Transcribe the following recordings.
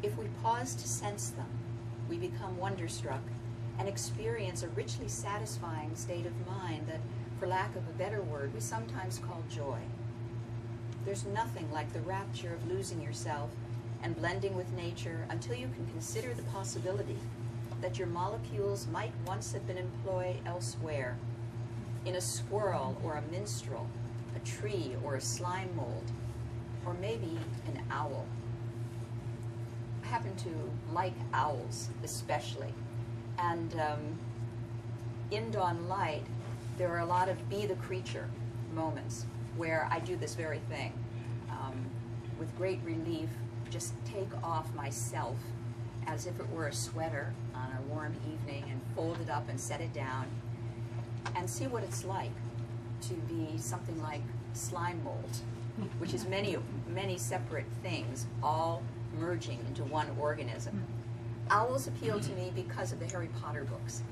If we pause to sense them, we become wonderstruck and experience a richly satisfying state of mind that, for lack of a better word, we sometimes call joy. There's nothing like the rapture of losing yourself and blending with nature until you can consider the possibility that your molecules might once have been employed elsewhere, in a squirrel or a minstrel, a tree or a slime mold, or maybe an owl. I happen to like owls especially, and in Dawn Light there are a lot of be the creature moments where I do this very thing. With great relief, just take off myself as if it were a sweater on a warm evening and fold it up and set it down and see what it's like to be something like slime mold, which is many separate things all merging into one organism. Owls appeal to me because of the Harry Potter books.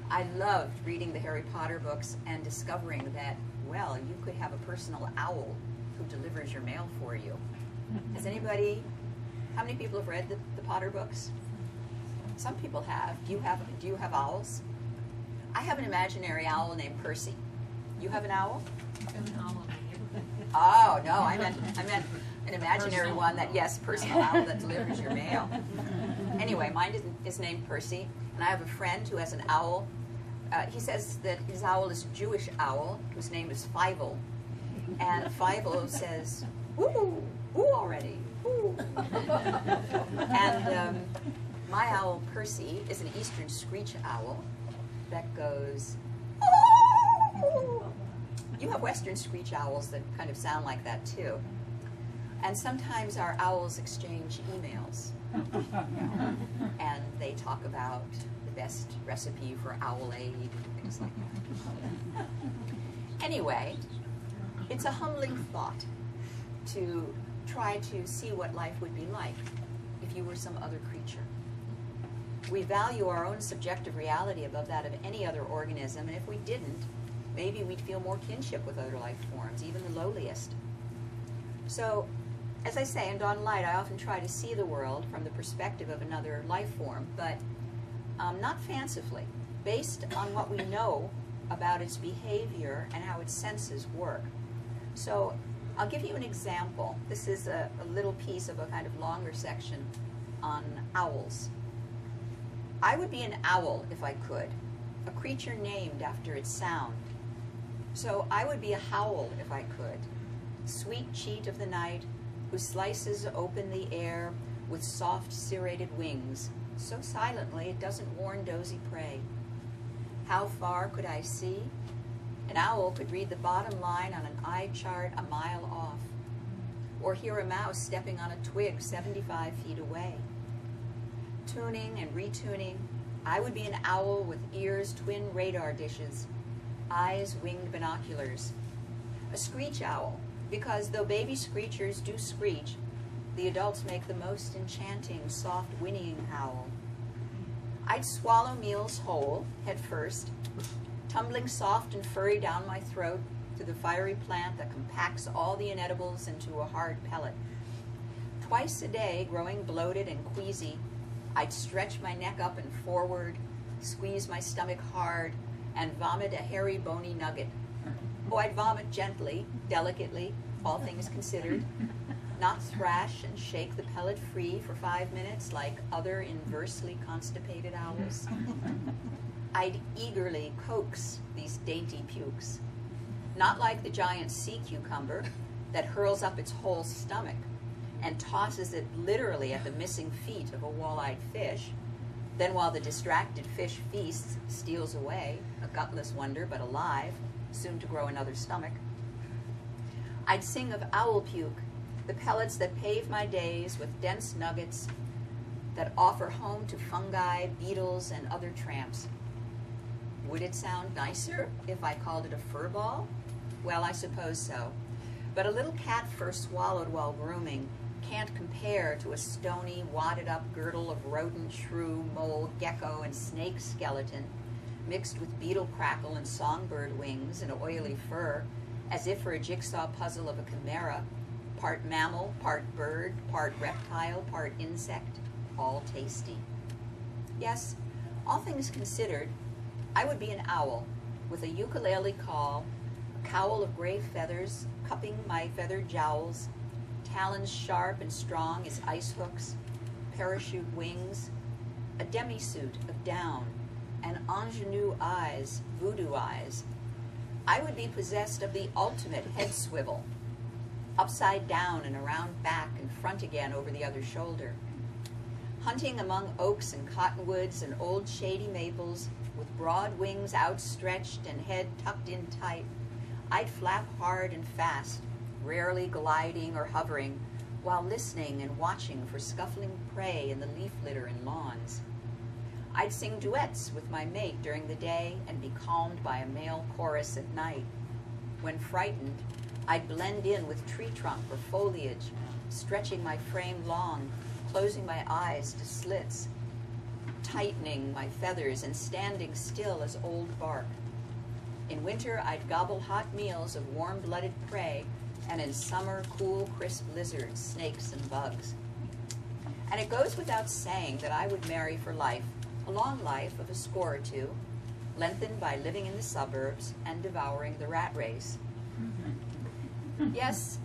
I loved reading the Harry Potter books and discovering that, well, you could have a personal owl who delivers your mail for you. Has anybody, how many people have read the Potter books? Some people have. Do you have owls? I have an imaginary owl named Percy. You have an owl? I have an owl. Oh, no, I meant an imaginary one that, yes, personal owl that delivers your mail. Anyway, mine is named Percy, and I have a friend who has an owl. He says that his owl is a Jewish owl, whose name is Fievel. And Fievel says, "Woo, woo already, woo." And my owl, Percy, is an eastern screech owl that goes, "Oh." You have western screech owls that kind of sound like that too. And sometimes our owls exchange emails. And they talk about the best recipe for owl aid and things like that. Anyway, it's a humbling thought to try to see what life would be like if you were some other creature. We value our own subjective reality above that of any other organism, and if we didn't, maybe we'd feel more kinship with other life forms, even the lowliest. So, as I say, in Dawn Light, I often try to see the world from the perspective of another life form, but not fancifully, based on what we know about its behavior and how its senses work. So I'll give you an example. This is a little piece of a kind of longer section on owls. I would be an owl if I could, a creature named after its sound. So I would be a howl if I could, sweet cheat of the night, who slices open the air with soft serrated wings, so silently it doesn't warn dozy prey. How far could I see? An owl could read the bottom line on an eye chart a mile off, or hear a mouse stepping on a twig 75 feet away. Tuning and retuning, I would be an owl with ears twin radar dishes, eyes winged binoculars. A screech owl, because though baby screechers do screech, the adults make the most enchanting, soft whinnying howl. I'd swallow meals whole, head first, tumbling soft and furry down my throat to the fiery plant that compacts all the inedibles into a hard pellet. Twice a day, growing bloated and queasy, I'd stretch my neck up and forward, squeeze my stomach hard, and vomit a hairy, bony nugget. Oh, I'd vomit gently, delicately, all things considered, not thrash and shake the pellet free for 5 minutes like other inversely constipated owls. I'd eagerly coax these dainty pukes, not like the giant sea cucumber that hurls up its whole stomach and tosses it literally at the missing feet of a wall-eyed fish. Then while the distracted fish feasts, steals away, a gutless wonder but alive, soon to grow another stomach. I'd sing of owl puke, the pellets that pave my days with dense nuggets that offer home to fungi, beetles, and other tramps. Would it sound nicer if I called it a fur ball? Well, I suppose so. But a little cat fur swallowed while grooming can't compare to a stony, wadded-up girdle of rodent, shrew, mole, gecko, and snake skeleton, mixed with beetle crackle and songbird wings and oily fur, as if for a jigsaw puzzle of a chimera, part mammal, part bird, part reptile, part insect, all tasty. Yes, all things considered, I would be an owl with a ukulele call, a cowl of gray feathers cupping my feathered jowls, talons sharp and strong as ice hooks, parachute wings, a demi-suit of down, and ingenue eyes, voodoo eyes. I would be possessed of the ultimate head swivel, upside down and around back and front again over the other shoulder. Hunting among oaks and cottonwoods and old shady maples, with broad wings outstretched and head tucked in tight, I'd flap hard and fast, rarely gliding or hovering, while listening and watching for scuffling prey in the leaf litter and lawns. I'd sing duets with my mate during the day and be calmed by a male chorus at night. When frightened, I'd blend in with tree trunk or foliage, stretching my frame long, closing my eyes to slits, tightening my feathers and standing still as old bark. In winter, I'd gobble hot meals of warm-blooded prey, and in summer, cool, crisp lizards, snakes, and bugs. And it goes without saying that I would marry for life, a long life of a score or two, lengthened by living in the suburbs and devouring the rat race. Yes,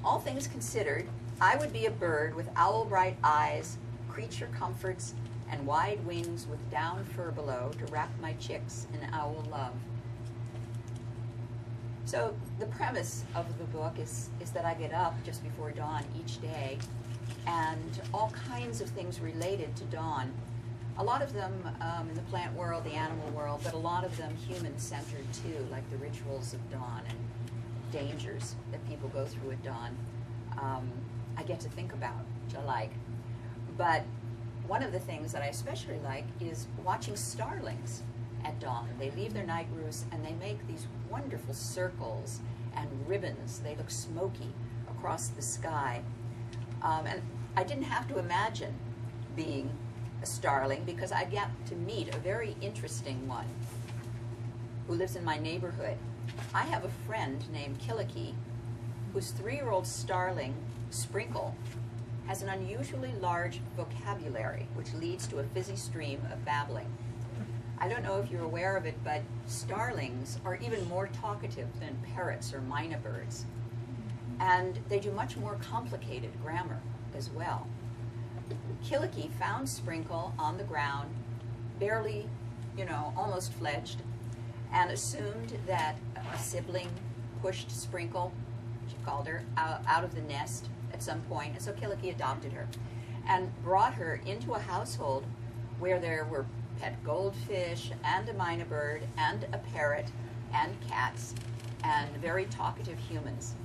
all things considered, I would be a bird with owl-bright eyes, creature comforts, and wide wings with down fur below to wrap my chicks in owl love. So the premise of the book is that I get up just before dawn each day, and all kinds of things related to dawn. A lot of them in the plant world, the animal world, but a lot of them human-centered too, like the rituals of dawn and dangers that people go through at dawn. I get to think about, which I like. But one of the things that I especially like is watching starlings at dawn. They leave their night roosts and they make these wonderful circles and ribbons. They look smoky across the sky. And I didn't have to imagine being a starling because I got to meet a very interesting one who lives in my neighborhood. I have a friend named Killikee whose 3-year-old starling, Sprinkle, has an unusually large vocabulary which leads to a fizzy stream of babbling. I don't know if you're aware of it, but starlings are even more talkative than parrots or mynah birds. And they do much more complicated grammar as well. Killikee found Sprinkle on the ground, barely, almost fledged, and assumed that a sibling pushed Sprinkle, she called her, out of the nest at some point, and so Killikee adopted her and brought her into a household where there were pet goldfish and a mynah bird and a parrot and cats and very talkative humans.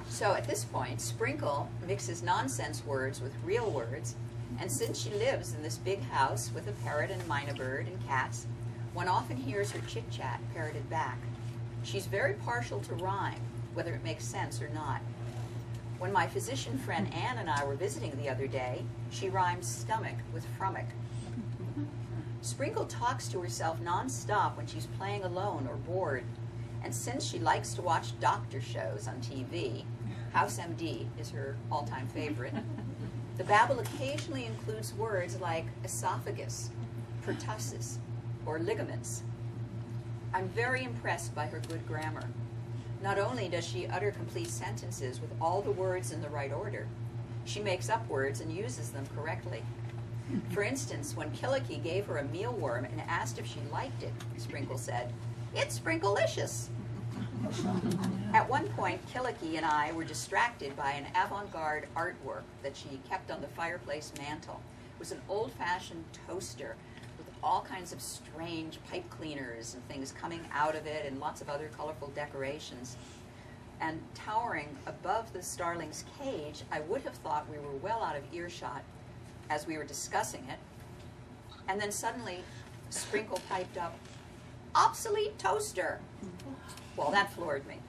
So at this point, Sprinkle mixes nonsense words with real words, and since she lives in this big house with a parrot and a mynah bird and cats, one often hears her chit-chat parroted back. She's very partial to rhyme, whether it makes sense or not. When my physician friend Anne and I were visiting the other day, she rhymed stomach with frummock. Sprinkle talks to herself non-stop when she's playing alone or bored, and since she likes to watch doctor shows on TV, House MD is her all-time favorite, the babble occasionally includes words like esophagus, pertussis, or ligaments. I'm very impressed by her good grammar. Not only does she utter complete sentences with all the words in the right order, she makes up words and uses them correctly. For instance, when Killikee gave her a mealworm and asked if she liked it, Sprinkle said, "It's Sprinklelicious." At one point, Killikee and I were distracted by an avant-garde artwork that she kept on the fireplace mantel. It was an old-fashioned toaster with all kinds of strange pipe cleaners and things coming out of it and lots of other colorful decorations. And towering above the starling's cage, I would have thought we were well out of earshot as we were discussing it. And then suddenly, Sprinkle piped up, "Obsolete toaster." Well, that floored me.